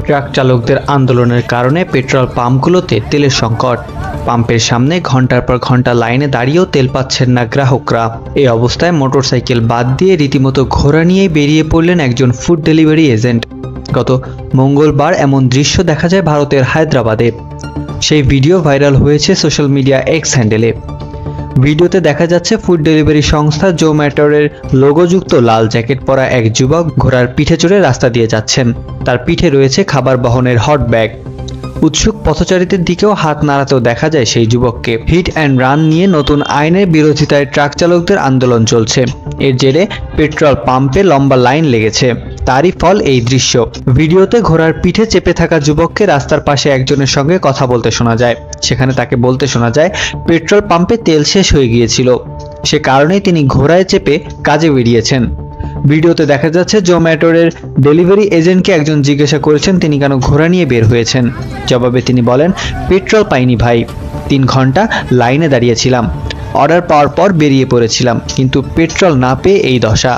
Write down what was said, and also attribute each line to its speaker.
Speaker 1: Truck চালকদের আন্দোলনের কারণে পেট্রোল পাম্পগুলোতে তেলের সংকট। পাম্পের সামনে ঘন্টার পর ঘন্টা লাইনে দাঁড়িয়েও তেল পাচ্ছেন না গ্রাহকরা। এই অবস্থায় মোটরসাইকেল বাদ দিয়ে রীতিমতো ঘোড়া নিয়ে বেরিয়ে পড়লেন একজন ফুড ডেলিভারি এজেন্ট। গত মঙ্গলবার এমন দৃশ্য দেখা যায় ভারতের হায়দ্রাবাদে। সেই ভিডিও ভাইরাল হয়েছে সোশ্যাল মিডিয়া এক্স হ্যান্ডেলে। ভিডিওতে দেখা যাচ্ছে ফুড ডেলিভারি সংস্থা জোম্যাটোর লোগোযুক্ত লাল জ্যাকেট পরা এক যুবক ঘোড়ার পিঠে চড়ে রাস্তা দিয়ে যাচ্ছেন। তার পিঠে রয়েছে খাবার বহনের হট ব্যাগ। উৎসুক পথচারীদের দিকেও হাত নাড়াতেও দেখা যায় সেই যুবককে। হিট অ্যান্ড রান নিয়ে নতুন আইনের বিরোধিতায় ট্রাক চালকদের আন্দোলন চলছে। এর জেরে পেট্রোল পাম্পে লম্বা লাইন লেগেছে। তারই ফল এই দৃশ্য। ভিডিওতে ঘোড়ার পিঠে চেপে থাকা যুবককে রাস্তার পাশে একজনের সঙ্গে কথা বলতে শোনা যায়। সেখানে তাকে বলতে শোনা যায় পেট্রোল পাম্পে তেল শেষ হয়ে গিয়েছিল, সে কারণেই তিনি ঘোড়ায় চেপে কাজে বেরিয়েছেন। ভিডিওতে দেখা যাচ্ছে জোম্যাটোর ডেলিভারি এজেন্টকে একজন জিজ্ঞাসা করেছেন তিনি কেন ঘোড়া নিয়ে বের হয়েছেন। জবাবে তিনি বলেন, পেট্রোল পাইনি ভাই, 3 ঘন্টা লাইনে দাঁড়িয়েছিলাম, অর্ডার পাওয়ার পর বেরিয়ে পড়েছিলাম, কিন্তু পেট্রোল না পেয়ে এই দশা।